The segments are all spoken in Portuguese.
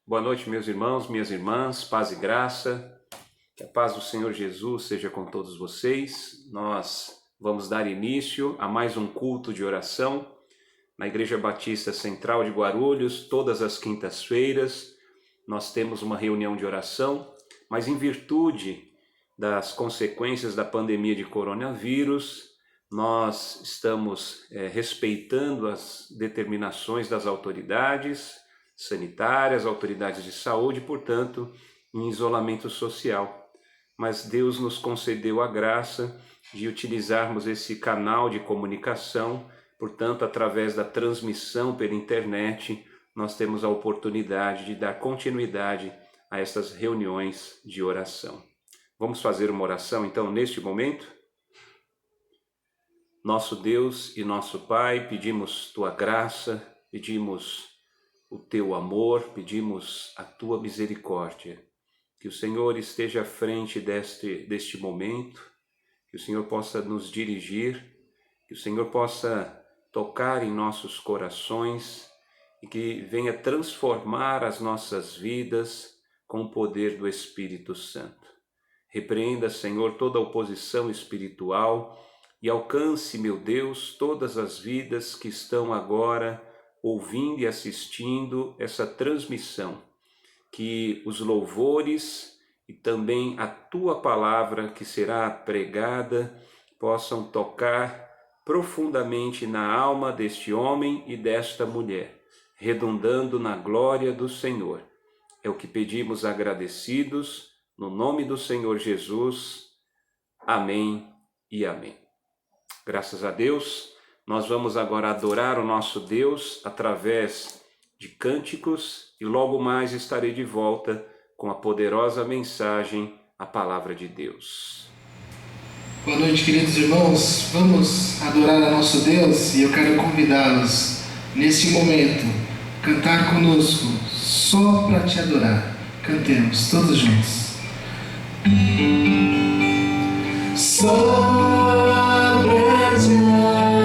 Boa noite, meus irmãos, minhas irmãs, paz e graça. Que a paz do Senhor Jesus seja com todos vocês. Nós vamos dar início a mais um culto de oração na Igreja Batista Central de Guarulhos. Todas as quintas-feiras nós temos uma reunião de oração, mas em virtude das consequências da pandemia de coronavírus, nós estamos respeitando as determinações das autoridades sanitárias, autoridades de saúde, portanto, em isolamento social. Mas Deus nos concedeu a graça de utilizarmos esse canal de comunicação, portanto, através da transmissão pela internet, nós temos a oportunidade de dar continuidade a essas reuniões de oração. Vamos fazer uma oração, então, neste momento? Nosso Deus e nosso Pai, pedimos Tua graça, pedimos o Teu amor, pedimos a Tua misericórdia. Que o Senhor esteja à frente deste momento, que o Senhor possa nos dirigir, que o Senhor possa tocar em nossos corações e que venha transformar as nossas vidas com o poder do Espírito Santo. Repreenda, Senhor, toda oposição espiritual e alcance, meu Deus, todas as vidas que estão agora ouvindo e assistindo essa transmissão. Que os louvores e também a Tua palavra que será pregada possam tocar profundamente na alma deste homem e desta mulher, redundando na glória do Senhor. É o que pedimos agradecidos, no nome do Senhor Jesus. Amém e amém. Graças a Deus, nós vamos agora adorar o nosso Deus através de cânticos e logo mais estarei de volta com a poderosa mensagem, a palavra de Deus. Boa noite, queridos irmãos. Vamos adorar a nosso Deus e eu quero convidá-los neste momento a cantar conosco só para te adorar. Cantemos todos juntos. Só para te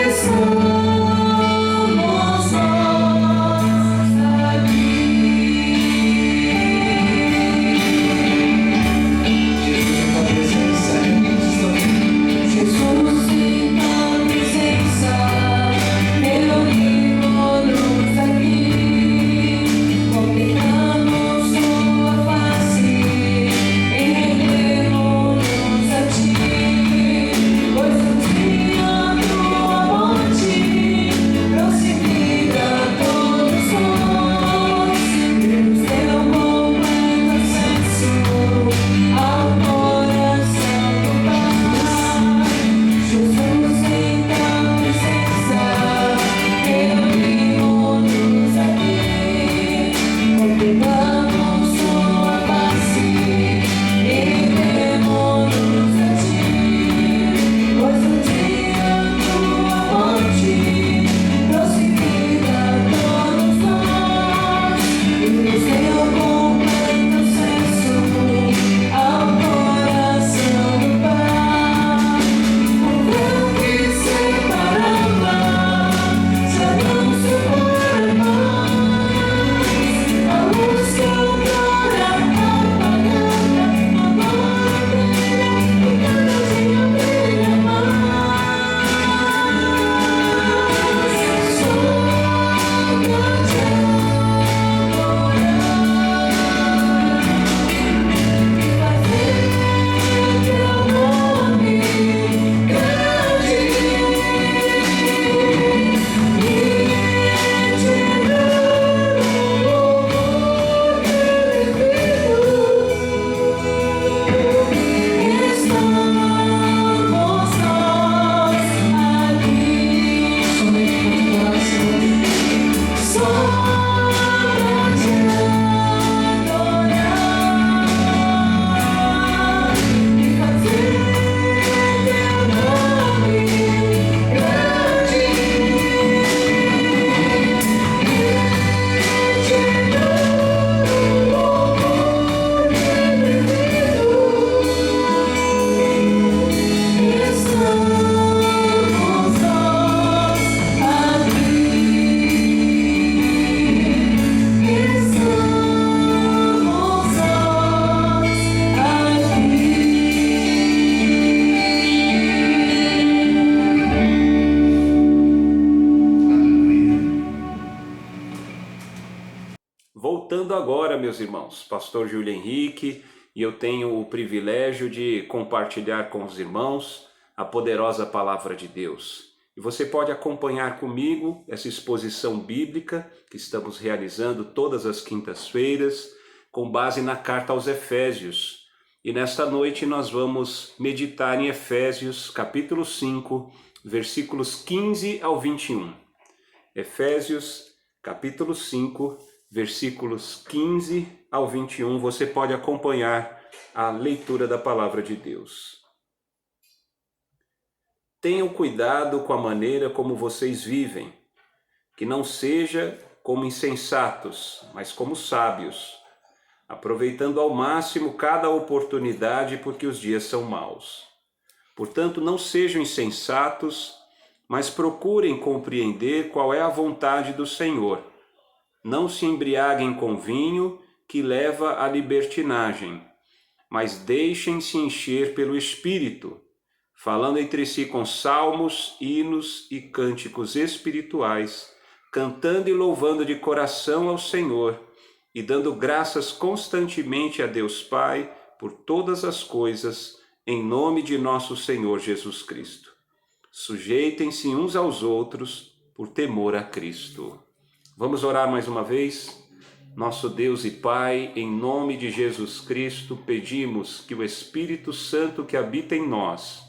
Is agora, meus irmãos, pastor Júlio Henrique, e eu tenho o privilégio de compartilhar com os irmãos a poderosa palavra de Deus. E você pode acompanhar comigo essa exposição bíblica que estamos realizando todas as quintas-feiras, com base na carta aos Efésios. E nesta noite nós vamos meditar em Efésios, capítulo 5, versículos 15 ao 21. Efésios, capítulo 5, versículos 15 ao 21. Você pode acompanhar a leitura da palavra de Deus. Tenham cuidado com a maneira como vocês vivem, que não seja como insensatos, mas como sábios, aproveitando ao máximo cada oportunidade, porque os dias são maus. Portanto, não sejam insensatos, mas procurem compreender qual é a vontade do Senhor. Não se embriaguem com vinho, que leva à libertinagem, mas deixem-se encher pelo Espírito, falando entre si com salmos, hinos e cânticos espirituais, cantando e louvando de coração ao Senhor, e dando graças constantemente a Deus Pai por todas as coisas, em nome de nosso Senhor Jesus Cristo. Sujeitem-se uns aos outros por temor a Cristo. Vamos orar mais uma vez? Nosso Deus e Pai, em nome de Jesus Cristo, pedimos que o Espírito Santo que habita em nós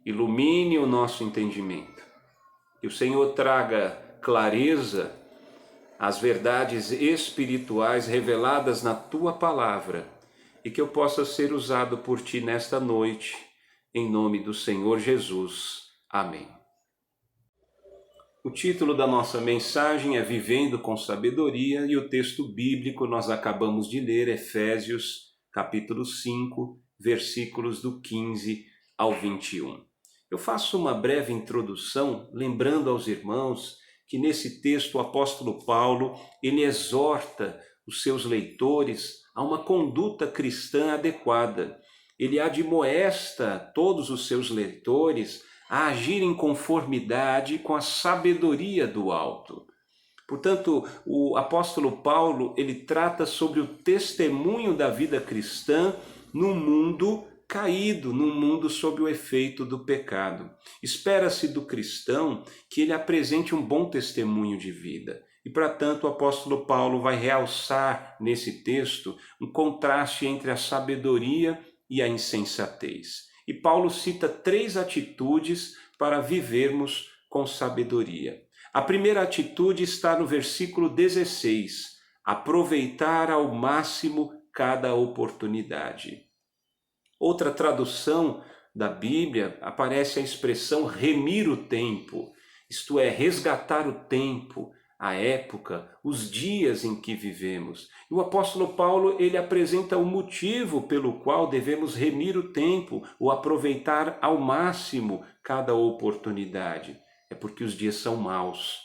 ilumine o nosso entendimento. Que o Senhor traga clareza às verdades espirituais reveladas na Tua Palavra e que eu possa ser usado por Ti nesta noite, em nome do Senhor Jesus. Amém. O título da nossa mensagem é Vivendo com Sabedoria e o texto bíblico nós acabamos de ler, Efésios, capítulo 5, versículos do 15 ao 21. Eu faço uma breve introdução, lembrando aos irmãos que nesse texto o apóstolo Paulo, ele exorta os seus leitores a uma conduta cristã adequada. Ele admoesta todos os seus leitores a agir em conformidade com a sabedoria do alto. Portanto, o apóstolo Paulo, ele trata sobre o testemunho da vida cristã no mundo caído, num mundo sob o efeito do pecado. Espera-se do cristão que ele apresente um bom testemunho de vida. E, para tanto, o apóstolo Paulo vai realçar nesse texto um contraste entre a sabedoria e a insensatez. E Paulo cita 3 atitudes para vivermos com sabedoria. A primeira atitude está no versículo 16, aproveitar ao máximo cada oportunidade. Outra tradução da Bíblia aparece a expressão remir o tempo, isto é, resgatar o tempo, a época, os dias em que vivemos. E o apóstolo Paulo, ele apresenta o motivo pelo qual devemos remir o tempo, ou aproveitar ao máximo cada oportunidade. É porque os dias são maus.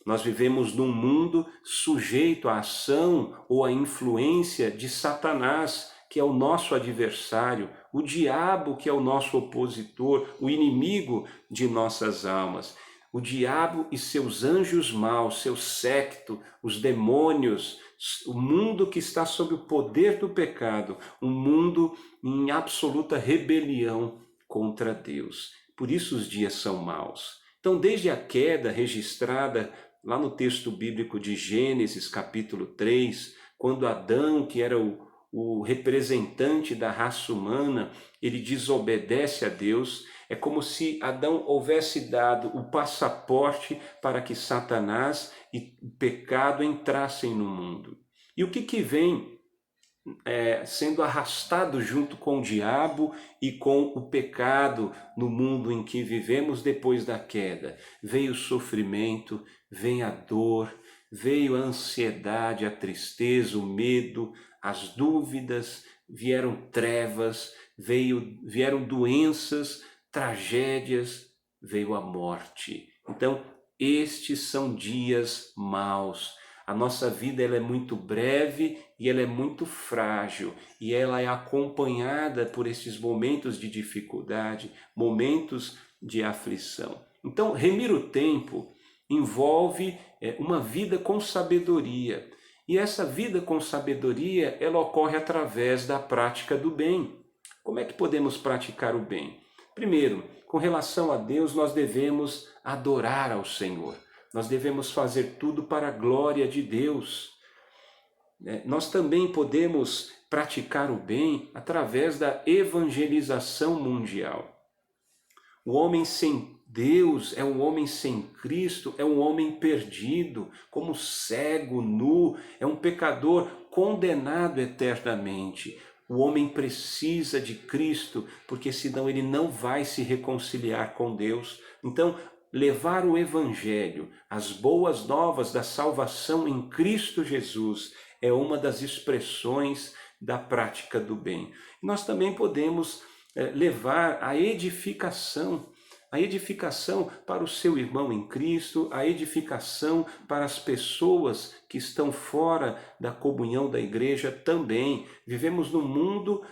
Nós vivemos num mundo sujeito à ação ou à influência de Satanás, que é o nosso adversário, o diabo, que é o nosso opositor, o inimigo de nossas almas. O diabo e seus anjos maus, seu séquito, os demônios, o mundo que está sob o poder do pecado, um mundo em absoluta rebelião contra Deus. Por isso os dias são maus. Então, desde a queda registrada lá no texto bíblico de Gênesis, capítulo 3, quando Adão, que era o representante da raça humana, ele desobedece a Deus. É como se Adão houvesse dado o passaporte para que Satanás e o pecado entrassem no mundo. E o que vem sendo arrastado junto com o diabo e com o pecado no mundo em que vivemos depois da queda? Veio o sofrimento, vem a dor, veio a ansiedade, a tristeza, o medo, as dúvidas, vieram trevas, vieram doenças, tragédias, veio a morte. Então, estes são dias maus. A nossa vida ela é muito breve e ela é muito frágil, e ela é acompanhada por esses momentos de dificuldade, momentos de aflição. Então, remir o tempo envolve uma vida com sabedoria. E essa vida com sabedoria, ela ocorre através da prática do bem. Como é que podemos praticar o bem? Primeiro, com relação a Deus, nós devemos adorar ao Senhor. Nós devemos fazer tudo para a glória de Deus. Nós também podemos praticar o bem através da evangelização mundial. O homem sem Deus é um homem sem Cristo, é um homem perdido, como cego, nu, é um pecador condenado eternamente. O homem precisa de Cristo, porque senão ele não vai se reconciliar com Deus. Então, levar o Evangelho, as boas novas da salvação em Cristo Jesus, é uma das expressões da prática do bem. Nós também podemos levar a edificação para o seu irmão em Cristo, a edificação para as pessoas que estão fora da comunhão da igreja também. Vivemos num mundo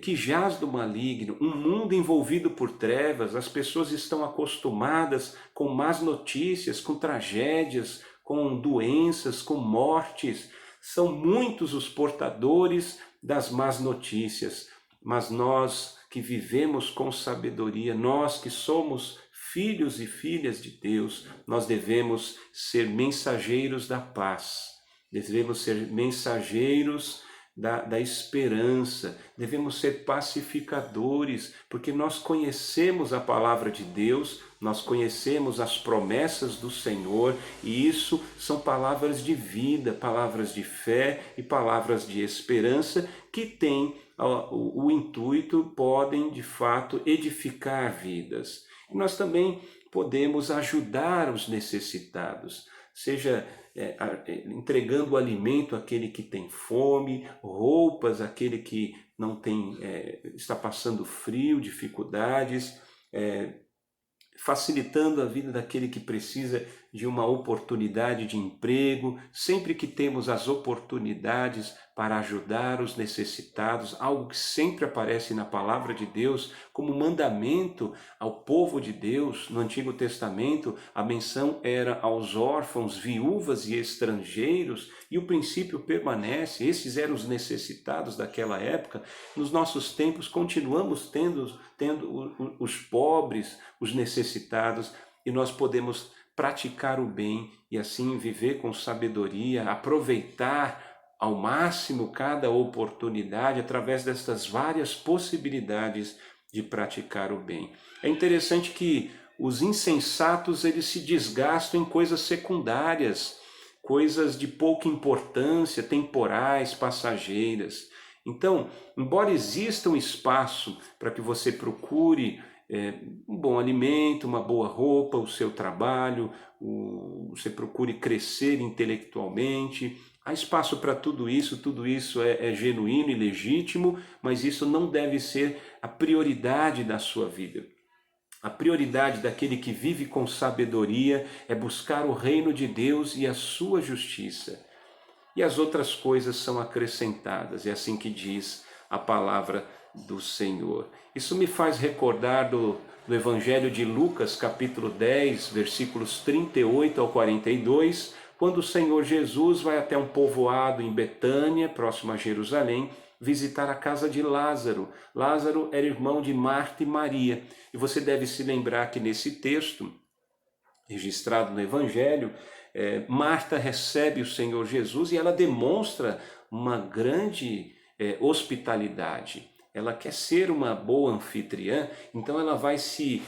que jaz do maligno, um mundo envolvido por trevas. As pessoas estão acostumadas com más notícias, com tragédias, com doenças, com mortes. São muitos os portadores das más notícias, mas nós que vivemos com sabedoria, nós que somos filhos e filhas de Deus, nós devemos ser mensageiros da paz, devemos ser mensageiros da esperança, devemos ser pacificadores, porque nós conhecemos a palavra de Deus, nós conhecemos as promessas do Senhor, e isso são palavras de vida, palavras de fé e palavras de esperança que têm o intuito, podem de fato edificar vidas. E nós também podemos ajudar os necessitados, seja entregando alimento àquele que tem fome, roupas àquele que não tem, está passando frio, dificuldades, facilitando a vida daquele que precisa de uma oportunidade de emprego, sempre que temos as oportunidades para ajudar os necessitados, algo que sempre aparece na palavra de Deus como mandamento ao povo de Deus. No Antigo Testamento, a menção era aos órfãos, viúvas e estrangeiros, e o princípio permanece. Esses eram os necessitados daquela época. Nos nossos tempos, continuamos tendo os pobres, os necessitados, e nós podemos praticar o bem e assim viver com sabedoria, aproveitar ao máximo cada oportunidade através destas várias possibilidades de praticar o bem. É interessante que os insensatos eles se desgastam em coisas secundárias, coisas de pouca importância, temporais, passageiras. Então, embora exista um espaço para que você procure um bom alimento, uma boa roupa, o seu trabalho, você procure crescer intelectualmente, há espaço para tudo isso é genuíno e legítimo, mas isso não deve ser a prioridade da sua vida. A prioridade daquele que vive com sabedoria é buscar o reino de Deus e a sua justiça. E as outras coisas são acrescentadas, é assim que diz a palavra do Senhor. Isso me faz recordar do Evangelho de Lucas, capítulo 10, versículos 38 ao 42, quando o Senhor Jesus vai até um povoado em Betânia, próximo a Jerusalém, visitar a casa de Lázaro. Lázaro era irmão de Marta e Maria. E você deve se lembrar que nesse texto, registrado no Evangelho, Marta recebe o Senhor Jesus e ela demonstra uma grande hospitalidade. Ela quer ser uma boa anfitriã, então ela vai se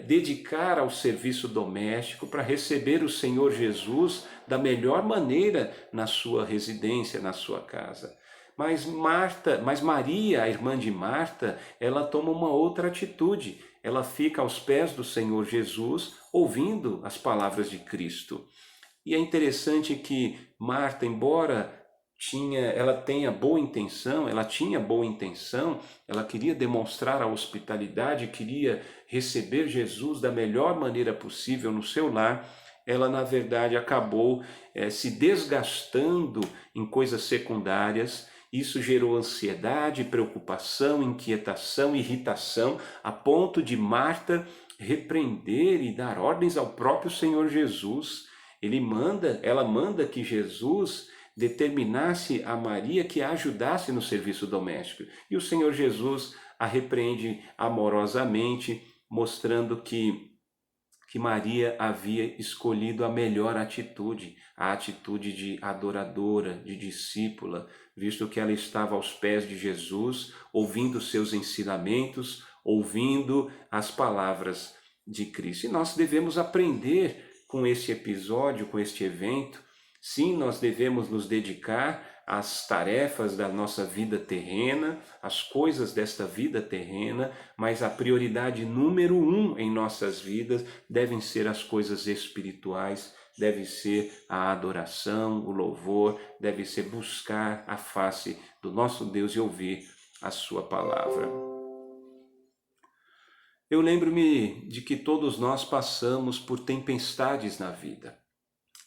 dedicar ao serviço doméstico para receber o Senhor Jesus da melhor maneira na sua residência, na sua casa. Mas Maria, a irmã de Marta, ela toma uma outra atitude. Ela fica aos pés do Senhor Jesus, ouvindo as palavras de Cristo. E é interessante que Marta, embora ela tinha boa intenção, ela queria demonstrar a hospitalidade, queria receber Jesus da melhor maneira possível no seu lar, ela na verdade acabou se desgastando em coisas secundárias. Isso gerou ansiedade, preocupação, inquietação, irritação, a ponto de Marta repreender e dar ordens ao próprio Senhor Jesus. Ela manda que Jesus determinasse a Maria que a ajudasse no serviço doméstico. E o Senhor Jesus a repreende amorosamente, mostrando que Maria havia escolhido a melhor atitude, a atitude de adoradora, de discípula, visto que ela estava aos pés de Jesus, ouvindo seus ensinamentos, ouvindo as palavras de Cristo. E nós devemos aprender com esse episódio, com este evento. Sim, nós devemos nos dedicar às tarefas da nossa vida terrena, às coisas desta vida terrena, mas a prioridade número 1 em nossas vidas devem ser as coisas espirituais, deve ser a adoração, o louvor, deve ser buscar a face do nosso Deus e ouvir a sua palavra. Eu lembro-me de que todos nós passamos por tempestades na vida.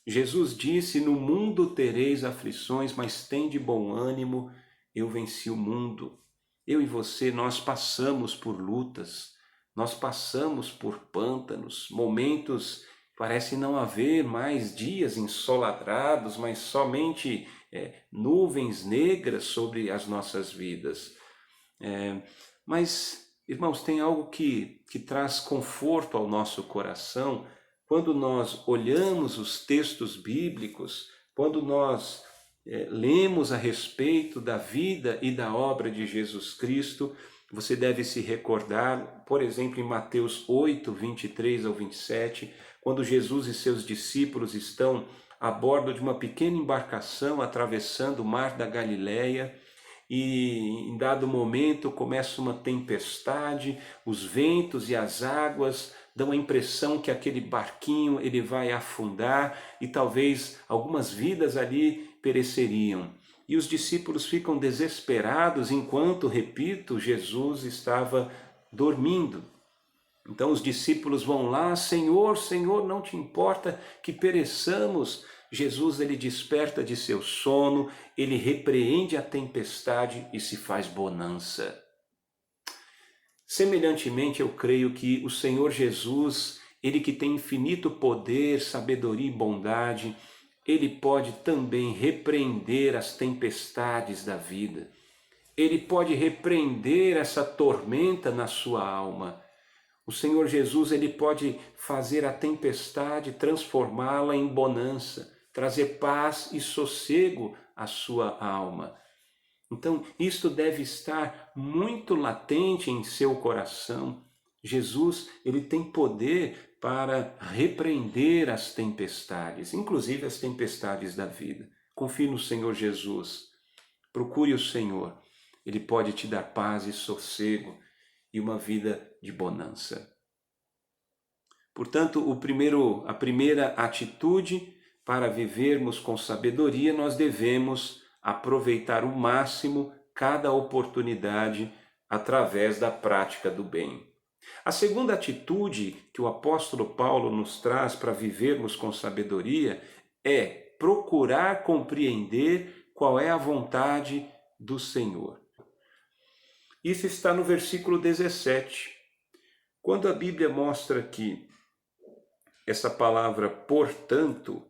Jesus disse: no mundo tereis aflições, mas tende bom ânimo, eu venci o mundo. Eu e você, nós passamos por lutas, nós passamos por pântanos, momentos, parece não haver mais dias ensolarados, mas somente nuvens negras sobre as nossas vidas. Mas, irmãos, tem algo que traz conforto ao nosso coração. Quando nós olhamos os textos bíblicos, quando nós lemos a respeito da vida e da obra de Jesus Cristo, você deve se recordar, por exemplo, em Mateus 8, 23 ao 27, quando Jesus e seus discípulos estão a bordo de uma pequena embarcação atravessando o mar da Galileia, e em dado momento começa uma tempestade, os ventos e as águas dão a impressão que aquele barquinho ele vai afundar e talvez algumas vidas ali pereceriam. E os discípulos ficam desesperados enquanto, repito, Jesus estava dormindo. Então os discípulos vão lá: Senhor, Senhor, não te importa que pereçamos? Jesus ele desperta de seu sono, ele repreende a tempestade e se faz bonança. Semelhantemente, eu creio que o Senhor Jesus, ele que tem infinito poder, sabedoria e bondade, ele pode também repreender as tempestades da vida. Ele pode repreender essa tormenta na sua alma. O Senhor Jesus, ele pode fazer a tempestade, transformá-la em bonança, trazer paz e sossego à sua alma. Então, isto deve estar muito latente em seu coração. Jesus, ele tem poder para repreender as tempestades, inclusive as tempestades da vida. Confie no Senhor Jesus. Procure o Senhor. Ele pode te dar paz e sossego e uma vida de bonança. Portanto, a primeira atitude para vivermos com sabedoria, nós devemos aproveitar o máximo cada oportunidade através da prática do bem. A segunda atitude que o apóstolo Paulo nos traz para vivermos com sabedoria é procurar compreender qual é a vontade do Senhor. Isso está no versículo 17. Quando a Bíblia mostra que essa palavra portanto,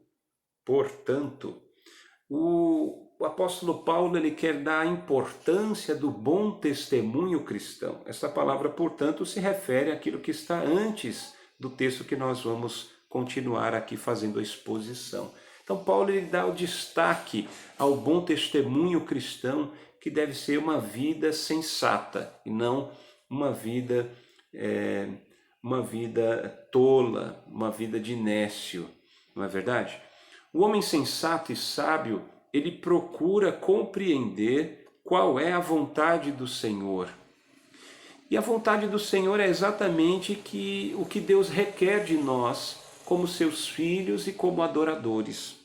o apóstolo Paulo ele quer dar a importância do bom testemunho cristão. Essa palavra, portanto, se refere àquilo que está antes do texto que nós vamos continuar aqui fazendo a exposição. Então, Paulo ele dá o destaque ao bom testemunho cristão, que deve ser uma vida sensata e não uma vida tola, uma vida de nécio, não é verdade? O homem sensato e sábio, ele procura compreender qual é a vontade do Senhor. E a vontade do Senhor é exatamente o que Deus requer de nós, como seus filhos e como adoradores.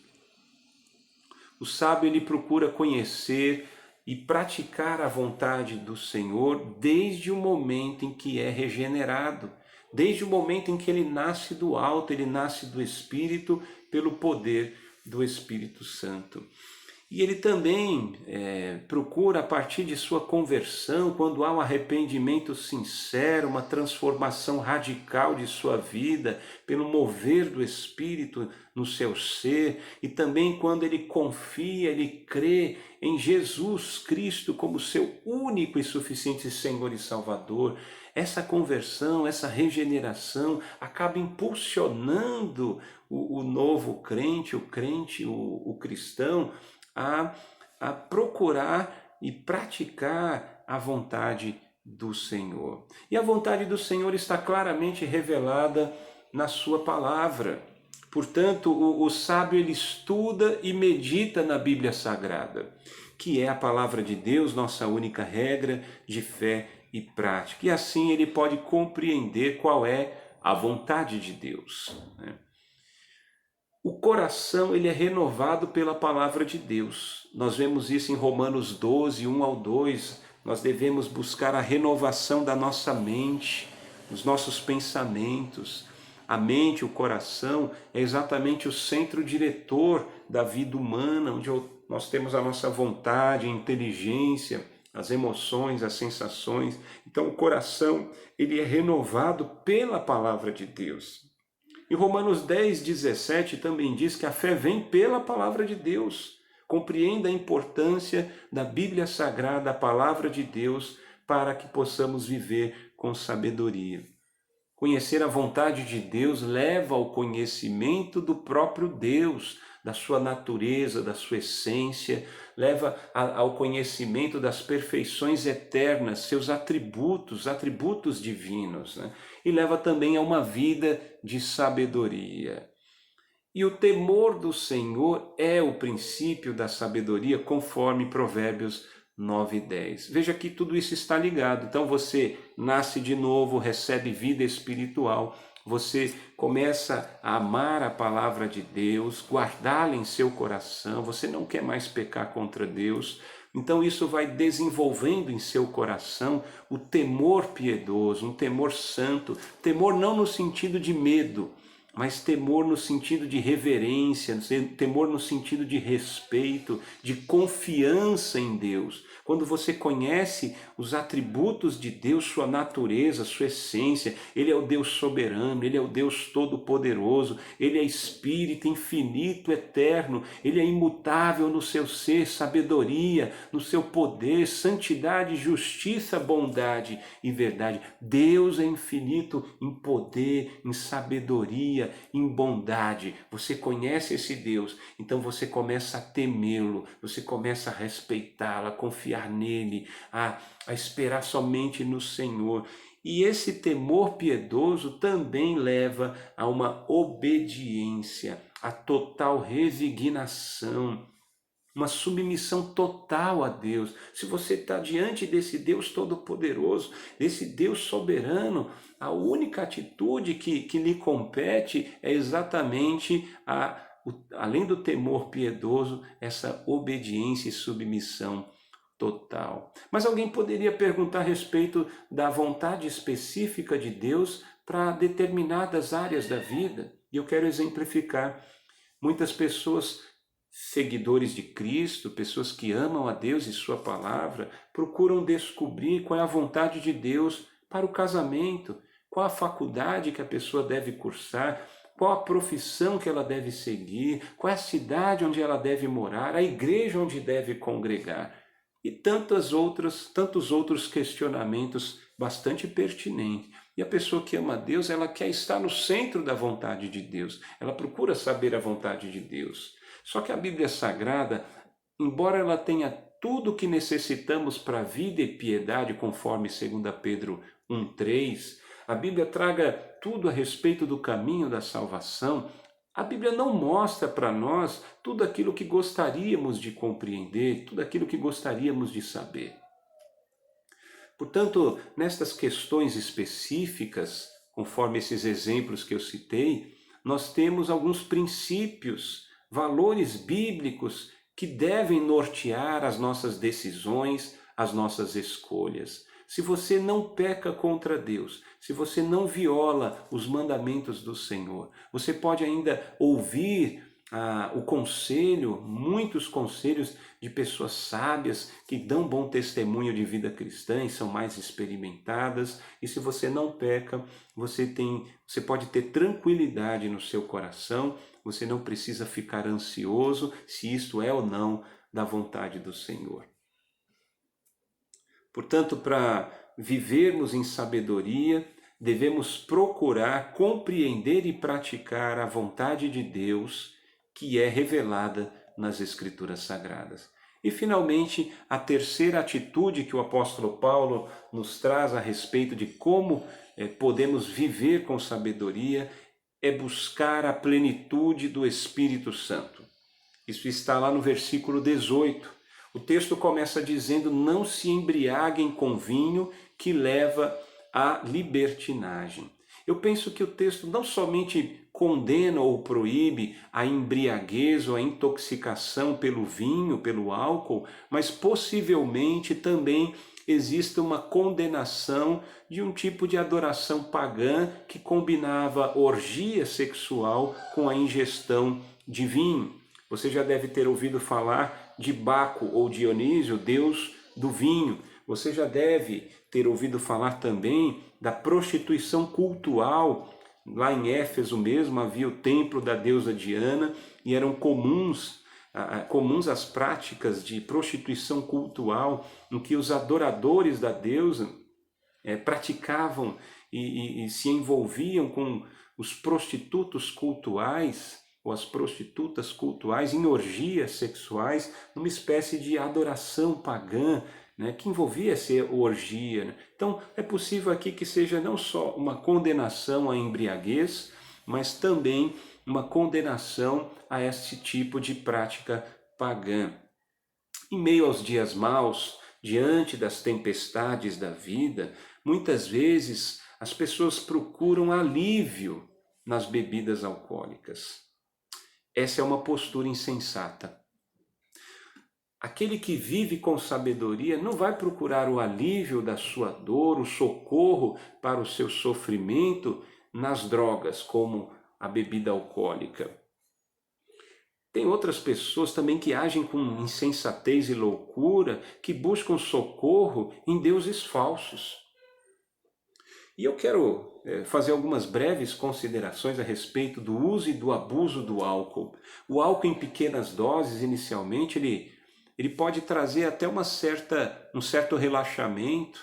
O sábio, ele procura conhecer e praticar a vontade do Senhor desde o momento em que é regenerado, desde o momento em que ele nasce do alto, ele nasce do Espírito, pelo poder do Espírito Santo. E ele também procura, a partir de sua conversão, quando há um arrependimento sincero, uma transformação radical de sua vida, pelo mover do Espírito no seu ser, e também quando ele confia, ele crê em Jesus Cristo como seu único e suficiente Senhor e Salvador, essa conversão, essa regeneração acaba impulsionando o novo crente, o cristão, a procurar e praticar a vontade do Senhor. E a vontade do Senhor está claramente revelada na sua palavra. Portanto, o sábio ele estuda e medita na Bíblia Sagrada, que é a palavra de Deus, nossa única regra de fé e prática. E assim ele pode compreender qual é a vontade de Deus, né? O coração ele é renovado pela palavra de Deus. Nós vemos isso em Romanos 12, 1 ao 2. Nós devemos buscar a renovação da nossa mente, dos nossos pensamentos. A mente, o coração, é exatamente o centro diretor da vida humana, onde nós temos a nossa vontade, a inteligência, as emoções, as sensações. Então o coração ele é renovado pela palavra de Deus. E Romanos 10, 17 também diz que a fé vem pela palavra de Deus. Compreenda a importância da Bíblia Sagrada, a palavra de Deus, para que possamos viver com sabedoria. Conhecer a vontade de Deus leva ao conhecimento do próprio Deus, da sua natureza, da sua essência, leva ao conhecimento das perfeições eternas, seus atributos divinos, né? E leva também a uma vida de sabedoria. E o temor do Senhor é o princípio da sabedoria, conforme Provérbios 9 e 10. Veja que tudo isso está ligado. Então você nasce de novo, recebe vida espiritual, você começa a amar a palavra de Deus, guardá-la em seu coração, você não quer mais pecar contra Deus. Então isso vai desenvolvendo em seu coração o temor piedoso, um temor santo, temor não no sentido de medo, mas temor no sentido de reverência, temor no sentido de respeito, de confiança em Deus. Quando você conhece os atributos de Deus, sua natureza, sua essência, Ele é o Deus soberano, Ele é o Deus todo-poderoso, Ele é Espírito infinito, eterno, Ele é imutável no seu ser, sabedoria, no seu poder, santidade, justiça, bondade e verdade. Deus é infinito em poder, em sabedoria, em bondade. Você conhece esse Deus, então você começa a temê-lo, você começa a respeitá-lo, a confiar nele, a esperar somente no Senhor. E esse temor piedoso também leva a uma obediência, a total resignação, uma submissão total a Deus. Se você está diante desse Deus todo-poderoso, desse Deus soberano, a única atitude que lhe compete é exatamente, além do temor piedoso, essa obediência e submissão total. Mas alguém poderia perguntar a respeito da vontade específica de Deus para determinadas áreas da vida. E eu quero exemplificar. Muitas pessoas, seguidores de Cristo, pessoas que amam a Deus e sua palavra, procuram descobrir qual é a vontade de Deus para o casamento, qual a faculdade que a pessoa deve cursar, qual a profissão que ela deve seguir, qual é a cidade onde ela deve morar, a igreja onde deve congregar. E tantos outros questionamentos bastante pertinentes. E a pessoa que ama a Deus, ela quer estar no centro da vontade de Deus. Ela procura saber a vontade de Deus. Só que a Bíblia Sagrada, embora ela tenha tudo o que necessitamos para a vida e piedade, conforme 2 Pedro 1,3, a Bíblia traga tudo a respeito do caminho da salvação, a Bíblia não mostra para nós tudo aquilo que gostaríamos de compreender, tudo aquilo que gostaríamos de saber. Portanto, nestas questões específicas, conforme esses exemplos que eu citei, nós temos alguns princípios, valores bíblicos que devem nortear as nossas decisões, as nossas escolhas. Se você não peca contra Deus, se você não viola os mandamentos do Senhor, você pode ainda ouvir o conselho, muitos conselhos de pessoas sábias que dão bom testemunho de vida cristã e são mais experimentadas. E se você não peca, você pode ter tranquilidade no seu coração, você não precisa ficar ansioso se isto é ou não da vontade do Senhor. Portanto, para vivermos em sabedoria, devemos procurar compreender e praticar a vontade de Deus, que é revelada nas Escrituras Sagradas. E, finalmente, a terceira atitude que o apóstolo Paulo nos traz a respeito de como podemos viver com sabedoria é buscar a plenitude do Espírito Santo. Isso está lá no versículo 18. O texto começa dizendo: não se embriaguem com vinho que leva à libertinagem. Eu penso que o texto não somente condena ou proíbe a embriaguez ou a intoxicação pelo vinho, pelo álcool, mas possivelmente também existe uma condenação de um tipo de adoração pagã que combinava orgia sexual com a ingestão de vinho. Você já deve ter ouvido falar de Baco ou Dionísio, deus do vinho. Você já deve ter ouvido falar também da prostituição cultural. Lá em Éfeso mesmo havia o templo da deusa Diana e eram comuns as práticas de prostituição cultural em que os adoradores da deusa praticavam e se envolviam com os prostitutos cultuais ou as prostitutas cultuais em orgias sexuais, numa espécie de adoração pagã, né, que envolvia essa orgia. Né? Então, é possível aqui que seja não só uma condenação à embriaguez, mas também uma condenação a este tipo de prática pagã. Em meio aos dias maus, diante das tempestades da vida, muitas vezes as pessoas procuram alívio nas bebidas alcoólicas. Essa é uma postura insensata. Aquele que vive com sabedoria não vai procurar o alívio da sua dor, o socorro para o seu sofrimento nas drogas, como a bebida alcoólica. Tem outras pessoas também que agem com insensatez e loucura, que buscam socorro em deuses falsos. E eu quero fazer algumas breves considerações a respeito do uso e do abuso do álcool. O álcool em pequenas doses, inicialmente, ele pode trazer até um certo relaxamento,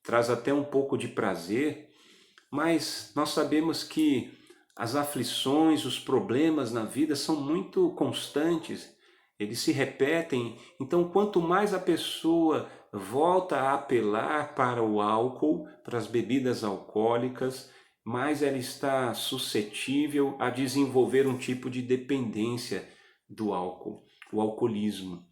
traz até um pouco de prazer, mas nós sabemos que as aflições, os problemas na vida são muito constantes, eles se repetem. Então, quanto mais a pessoa volta a apelar para o álcool, para as bebidas alcoólicas, mais ela está suscetível a desenvolver um tipo de dependência do álcool, o alcoolismo.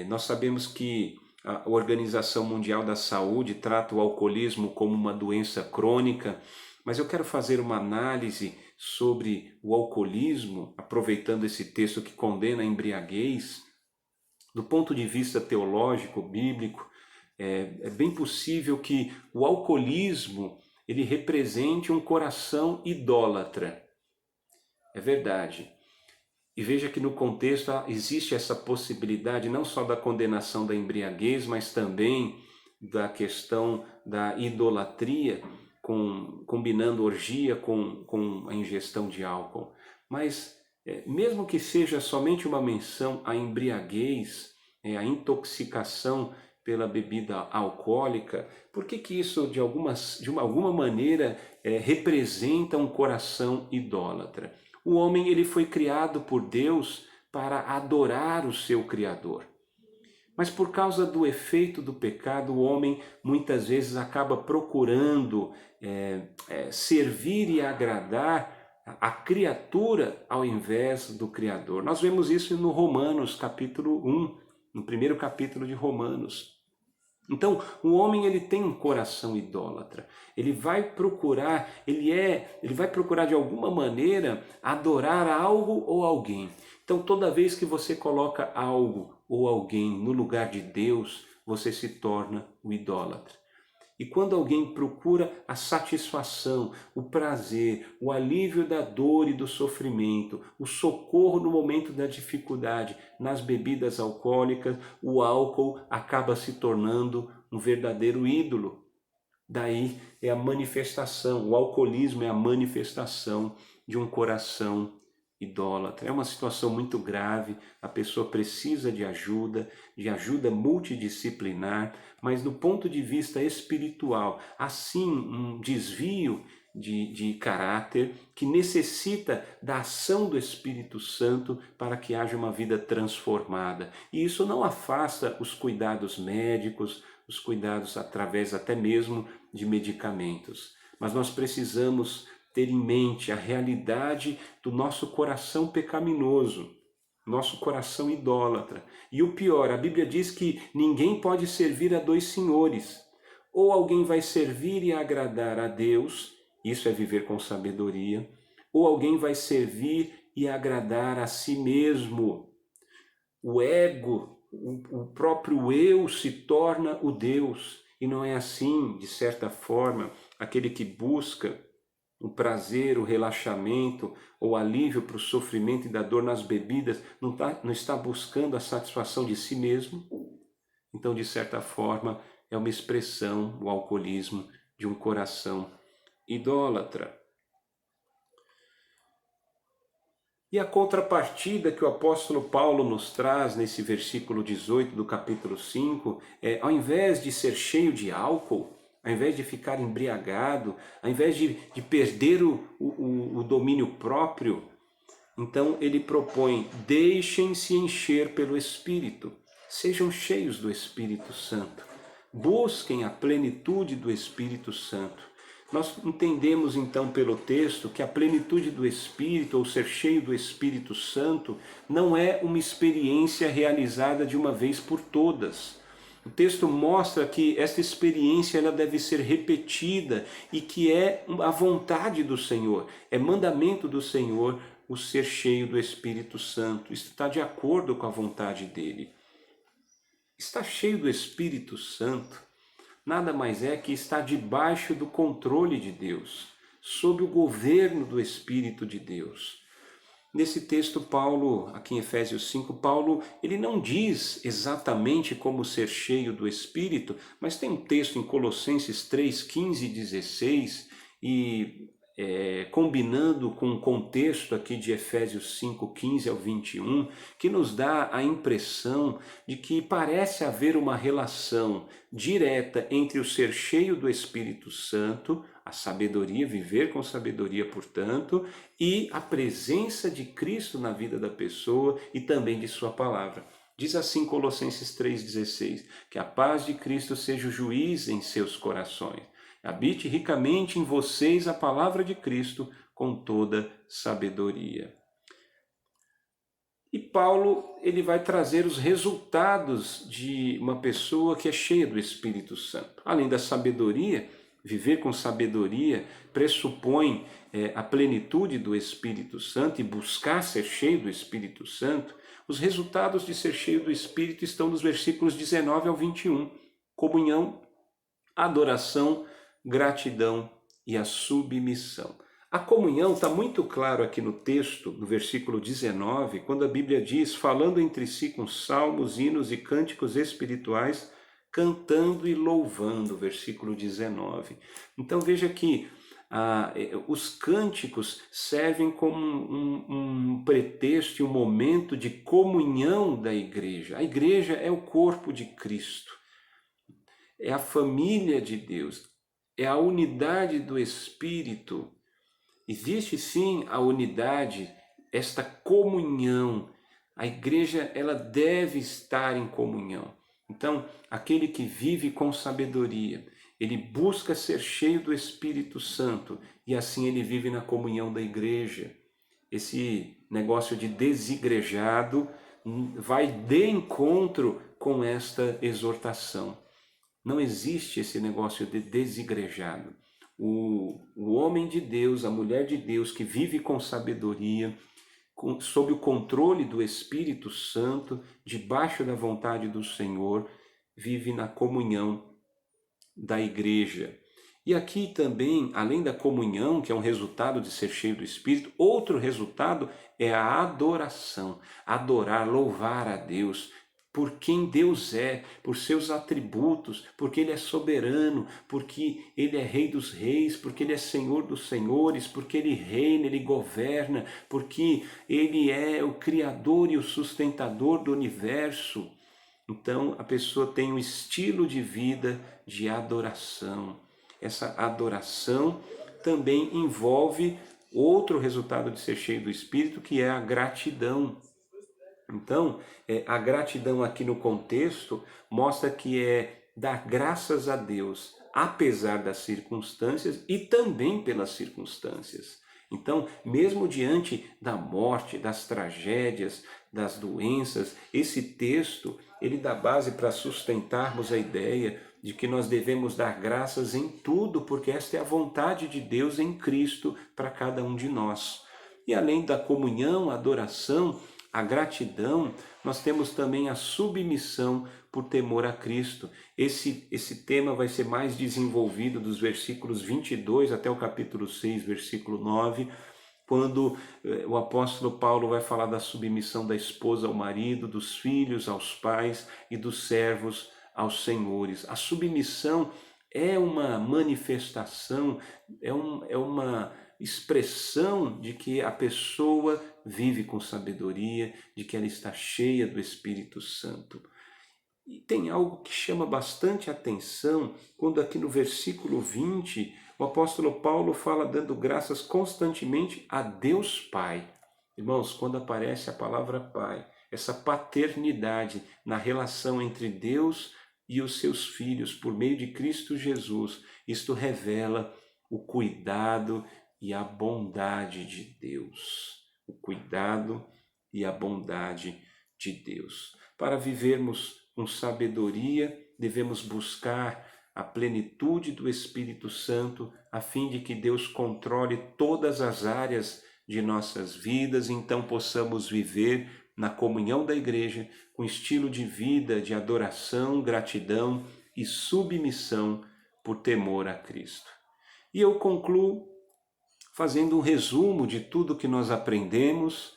Nós sabemos que a Organização Mundial da Saúde trata o alcoolismo como uma doença crônica, mas eu quero fazer uma análise sobre o alcoolismo, aproveitando esse texto que condena a embriaguez. Do ponto de vista teológico, bíblico, é bem possível que o alcoolismo ele represente um coração idólatra. É verdade. E veja que no contexto existe essa possibilidade não só da condenação da embriaguez, mas também da questão da idolatria, combinando orgia com a ingestão de álcool. Mas mesmo que seja somente uma menção à embriaguez, à intoxicação pela bebida alcoólica, por que isso de alguma maneira representa um coração idólatra? O homem ele foi criado por Deus para adorar o seu Criador. Mas por causa do efeito do pecado, o homem muitas vezes acaba procurando servir e agradar a criatura ao invés do Criador. Nós vemos isso no Romanos capítulo 1, no primeiro capítulo de Romanos. Então, o homem ele tem um coração idólatra. Ele vai procurar de alguma maneira adorar algo ou alguém. Então, toda vez que você coloca algo ou alguém no lugar de Deus, você se torna o idólatra. E quando alguém procura a satisfação, o prazer, o alívio da dor e do sofrimento, o socorro no momento da dificuldade nas bebidas alcoólicas, o álcool acaba se tornando um verdadeiro ídolo. Daí é a manifestação, o alcoolismo é a manifestação de um coração idólatra. É uma situação muito grave, a pessoa precisa de ajuda multidisciplinar, mas do ponto de vista espiritual, assim um desvio de caráter que necessita da ação do Espírito Santo para que haja uma vida transformada. E isso não afasta os cuidados médicos, os cuidados através até mesmo de medicamentos. Mas nós precisamos ter em mente a realidade do nosso coração pecaminoso, nosso coração idólatra. E o pior, a Bíblia diz que ninguém pode servir a dois senhores. Ou alguém vai servir e agradar a Deus, isso é viver com sabedoria, ou alguém vai servir e agradar a si mesmo. O ego, o próprio eu se torna o Deus. E não é assim, de certa forma, aquele que busca o prazer, o relaxamento, ou alívio para o sofrimento e da dor nas bebidas, não está buscando a satisfação de si mesmo. Então, de certa forma, é uma expressão, o alcoolismo, de um coração idólatra. E a contrapartida que o apóstolo Paulo nos traz nesse versículo 18 do capítulo 5 é, ao invés de ser cheio de álcool, ao invés de ficar embriagado, ao invés de perder o domínio próprio, então ele propõe, deixem-se encher pelo Espírito, sejam cheios do Espírito Santo, busquem a plenitude do Espírito Santo. Nós entendemos então pelo texto que a plenitude do Espírito, ou ser cheio do Espírito Santo, não é uma experiência realizada de uma vez por todas. O texto mostra que esta experiência ela deve ser repetida e que é a vontade do Senhor, é mandamento do Senhor o ser cheio do Espírito Santo. Isso está de acordo com a vontade dele. Estar cheio do Espírito Santo nada mais é que estar debaixo do controle de Deus, sob o governo do Espírito de Deus. Nesse texto, Paulo, aqui em Efésios 5, Paulo, ele não diz exatamente como ser cheio do Espírito, mas tem um texto em Colossenses 3, 15 e 16, e combinando com o contexto aqui de Efésios 5, 15 ao 21, que nos dá a impressão de que parece haver uma relação direta entre o ser cheio do Espírito Santo, a sabedoria, viver com sabedoria, portanto, e a presença de Cristo na vida da pessoa e também de sua palavra. Diz assim Colossenses 3,16, que a paz de Cristo seja o juiz em seus corações. Habite ricamente em vocês a palavra de Cristo com toda sabedoria. E Paulo, ele vai trazer os resultados de uma pessoa que é cheia do Espírito Santo. Além da sabedoria, viver com sabedoria pressupõe a plenitude do Espírito Santo e buscar ser cheio do Espírito Santo. Os resultados de ser cheio do Espírito estão nos versículos 19 ao 21. Comunhão, adoração, gratidão e a submissão. A comunhão está muito claro aqui no texto, no versículo 19, quando a Bíblia diz, falando entre si com salmos, hinos e cânticos espirituais, cantando e louvando, versículo 19. Então veja que os cânticos servem como um pretexto e um momento de comunhão da igreja. A igreja é o corpo de Cristo, é a família de Deus, é a unidade do Espírito. Existe sim a unidade, esta comunhão. A igreja ela deve estar em comunhão. Então, aquele que vive com sabedoria, ele busca ser cheio do Espírito Santo e assim ele vive na comunhão da igreja. Esse negócio de desigrejado vai de encontro com esta exortação. Não existe esse negócio de desigrejado. O homem de Deus, a mulher de Deus que vive com sabedoria, sob o controle do Espírito Santo, debaixo da vontade do Senhor, vive na comunhão da igreja. E aqui também, além da comunhão, que é um resultado de ser cheio do Espírito, outro resultado é a adoração. Adorar, louvar a Deus por quem Deus é, por seus atributos, porque Ele é soberano, porque Ele é Rei dos reis, porque Ele é Senhor dos senhores, porque Ele reina, Ele governa, porque Ele é o Criador e o sustentador do universo. Então a pessoa tem um estilo de vida de adoração. Essa adoração também envolve outro resultado de ser cheio do Espírito, que é a gratidão. Então, a gratidão aqui no contexto mostra que é dar graças a Deus, apesar das circunstâncias e também pelas circunstâncias. Então, mesmo diante da morte, das tragédias, das doenças, esse texto, ele dá base para sustentarmos a ideia de que nós devemos dar graças em tudo, porque esta é a vontade de Deus em Cristo para cada um de nós. E além da comunhão, a adoração, a gratidão, nós temos também a submissão por temor a Cristo. Esse tema vai ser mais desenvolvido dos versículos 22 até o capítulo 6, versículo 9, quando o apóstolo Paulo vai falar da submissão da esposa ao marido, dos filhos aos pais e dos servos aos senhores. A submissão é uma manifestação, é uma expressão de que a pessoa vive com sabedoria, de que ela está cheia do Espírito Santo. E tem algo que chama bastante atenção, quando aqui no versículo 20, o apóstolo Paulo fala dando graças constantemente a Deus Pai. Irmãos, quando aparece a palavra Pai, essa paternidade na relação entre Deus e os seus filhos por meio de Cristo Jesus, isto revela o cuidado e a bondade de Deus. O cuidado e a bondade de Deus. Para vivermos com sabedoria, devemos buscar a plenitude do Espírito Santo, a fim de que Deus controle todas as áreas de nossas vidas, então possamos viver na comunhão da igreja, com estilo de vida de adoração, gratidão e submissão por temor a Cristo. E eu concluo fazendo um resumo de tudo que nós aprendemos,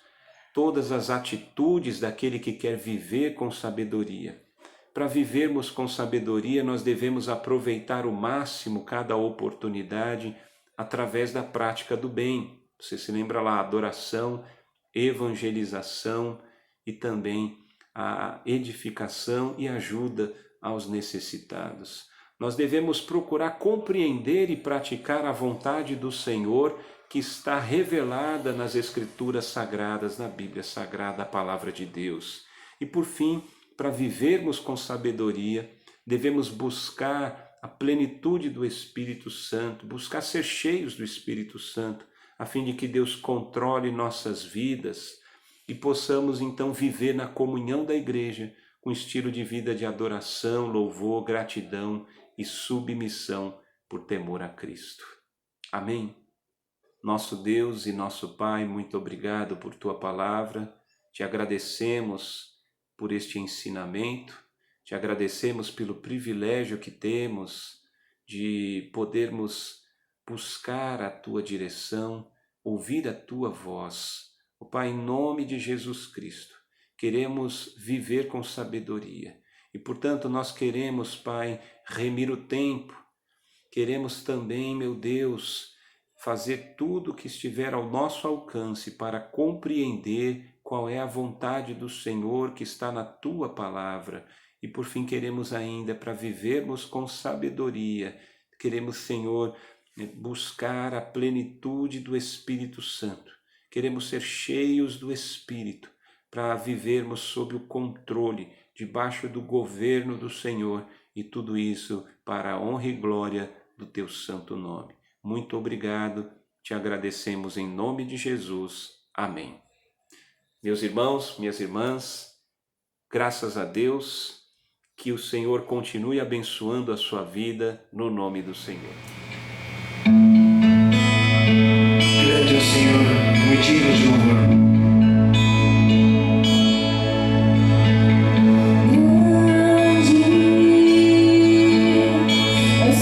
todas as atitudes daquele que quer viver com sabedoria. Para vivermos com sabedoria, nós devemos aproveitar o máximo cada oportunidade através da prática do bem. Você se lembra lá, adoração, evangelização e também a edificação e ajuda aos necessitados. Nós devemos procurar compreender e praticar a vontade do Senhor que está revelada nas Escrituras Sagradas, na Bíblia Sagrada, a Palavra de Deus. E por fim, para vivermos com sabedoria, devemos buscar a plenitude do Espírito Santo, buscar ser cheios do Espírito Santo, a fim de que Deus controle nossas vidas e possamos então viver na comunhão da igreja, com estilo de vida de adoração, louvor, gratidão e submissão por temor a Cristo. Amém? Nosso Deus e nosso Pai, muito obrigado por Tua palavra, te agradecemos por este ensinamento, te agradecemos pelo privilégio que temos de podermos buscar a Tua direção, ouvir a Tua voz. Ó Pai, em nome de Jesus Cristo, queremos viver com sabedoria e, portanto, nós queremos, Pai, remir o tempo, queremos também, meu Deus, fazer tudo o que estiver ao nosso alcance para compreender qual é a vontade do Senhor que está na Tua palavra. E por fim queremos ainda, para vivermos com sabedoria, queremos, Senhor, buscar a plenitude do Espírito Santo. Queremos ser cheios do Espírito para vivermos sob o controle, debaixo do governo do Senhor, e tudo isso para a honra e glória do Teu santo nome. Muito obrigado, te agradecemos em nome de Jesus. Amém. Meus irmãos, minhas irmãs, graças a Deus, que o Senhor continue abençoando a sua vida no nome do Senhor. Grande é o Senhor, muito digno de louvor. Grande é o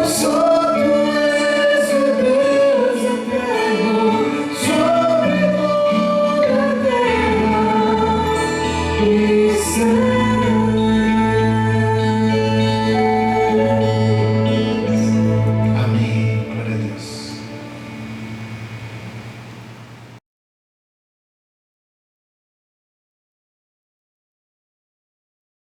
nós somos.